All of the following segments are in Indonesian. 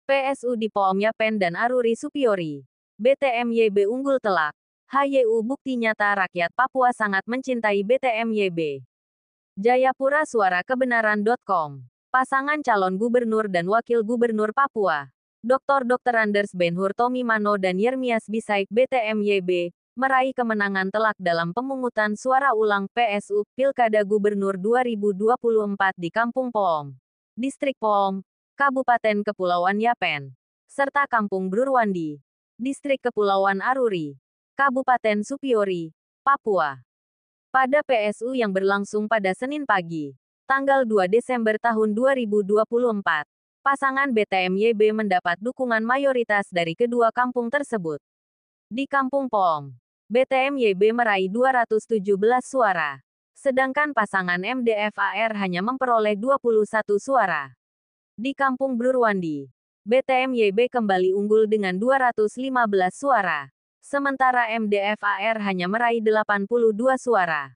PSU di Pom Yapen dan Aruri Supiori. BTMYB unggul telak. HYU bukti nyata rakyat Papua sangat mencintai BTMYB. Jayapura Suara Kebenaran.com. Pasangan calon gubernur dan wakil gubernur Papua, Dr. Anders Ben-Hur Tomimano dan Yermias Bisaik BTMYB, meraih kemenangan telak dalam pemungutan suara ulang PSU Pilkada Gubernur 2024 di Kampung Pom, Distrik Pom, Kabupaten Kepulauan Yapen, serta Kampung Brurwandi, Distrik Kepulauan Aruri, Kabupaten Supiori, Papua. Pada PSU yang berlangsung pada Senin pagi, tanggal 2 Desember tahun 2024, pasangan BTMYB mendapat dukungan mayoritas dari kedua kampung tersebut. Di Kampung Pom, BTMYB meraih 217 suara, sedangkan pasangan MDFAR hanya memperoleh 21 suara. Di Kampung Brurwandi, BTMYB kembali unggul dengan 215 suara, sementara MDFAR hanya meraih 82 suara.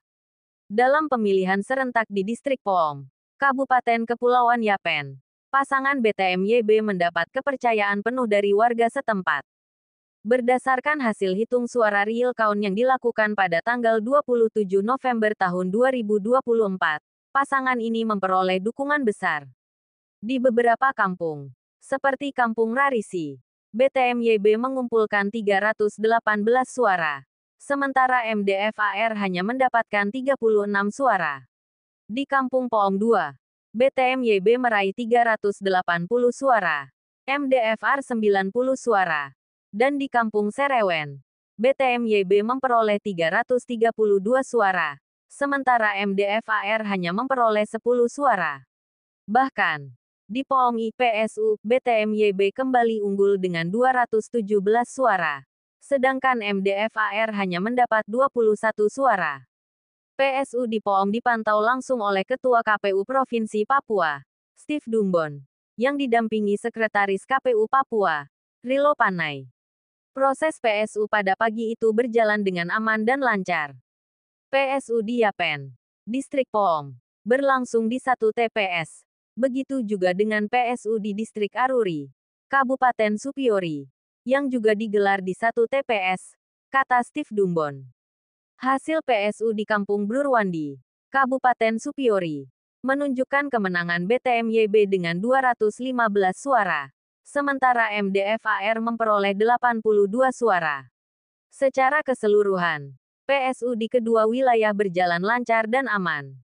Dalam pemilihan serentak di Distrik Pom, Kabupaten Kepulauan Yapen, pasangan BTMYB mendapat kepercayaan penuh dari warga setempat. Berdasarkan hasil hitung suara real count yang dilakukan pada tanggal 27 November tahun 2024, pasangan ini memperoleh dukungan besar. Di beberapa kampung, seperti Kampung Rarisi, BTMYB mengumpulkan 318 suara, sementara MDFAR hanya mendapatkan 36 suara. Di Kampung Pom 2, BTMYB meraih 380 suara, MDFAR 90 suara, dan di Kampung Serewen, BTMYB memperoleh 332 suara, sementara MDFAR hanya memperoleh 10 suara. Bahkan, di Pom PSU, BTMYB kembali unggul dengan 217 suara, sedangkan MDFAR hanya mendapat 21 suara. PSU di Pom dipantau langsung oleh Ketua KPU Provinsi Papua, Steve Dumbon, yang didampingi Sekretaris KPU Papua, Rilo Panay. Proses PSU pada pagi itu berjalan dengan aman dan lancar. PSU di Yapen, Distrik Pom, berlangsung di 1 TPS. Begitu juga dengan PSU di Distrik Aruri, Kabupaten Supiori, yang juga digelar di 1 TPS, kata Steve Dumbon. Hasil PSU di Kampung Brurwandi, Kabupaten Supiori, menunjukkan kemenangan BTMYB dengan 215 suara, sementara MDFAR memperoleh 82 suara. Secara keseluruhan, PSU di kedua wilayah berjalan lancar dan aman.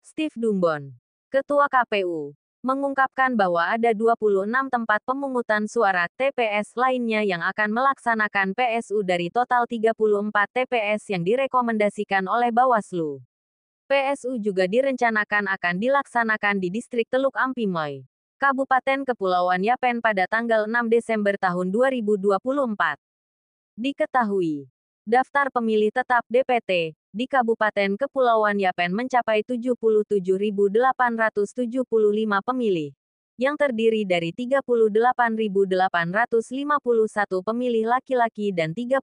Steve Dumbon, Ketua KPU, mengungkapkan bahwa ada 26 tempat pemungutan suara TPS lainnya yang akan melaksanakan PSU dari total 34 TPS yang direkomendasikan oleh Bawaslu. PSU juga direncanakan akan dilaksanakan di Distrik Teluk Ampimoy, Kabupaten Kepulauan Yapen pada tanggal 6 Desember tahun 2024. Diketahui, daftar pemilih tetap DPT di Kabupaten Kepulauan Yapen mencapai 77.875 pemilih, yang terdiri dari 38.851 pemilih laki-laki dan 39.024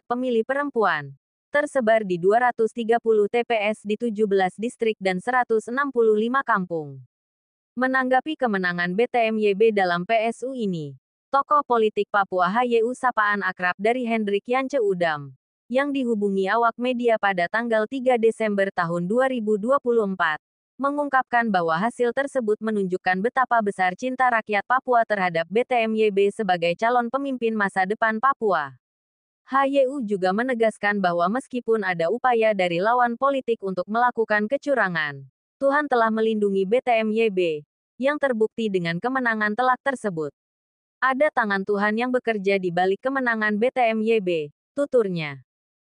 pemilih perempuan, tersebar di 230 TPS di 17 distrik dan 165 kampung. Menanggapi kemenangan BTMYB dalam PSU ini, tokoh politik Papua HYU sapaan akrab dari Hendrik Yance Udam, yang dihubungi awak media pada tanggal 3 Desember tahun 2024, mengungkapkan bahwa hasil tersebut menunjukkan betapa besar cinta rakyat Papua terhadap BTMYB sebagai calon pemimpin masa depan Papua. HYU juga menegaskan bahwa meskipun ada upaya dari lawan politik untuk melakukan kecurangan, Tuhan telah melindungi BTMYB, yang terbukti dengan kemenangan telak tersebut. Ada tangan Tuhan yang bekerja di balik kemenangan BTMYB, tuturnya.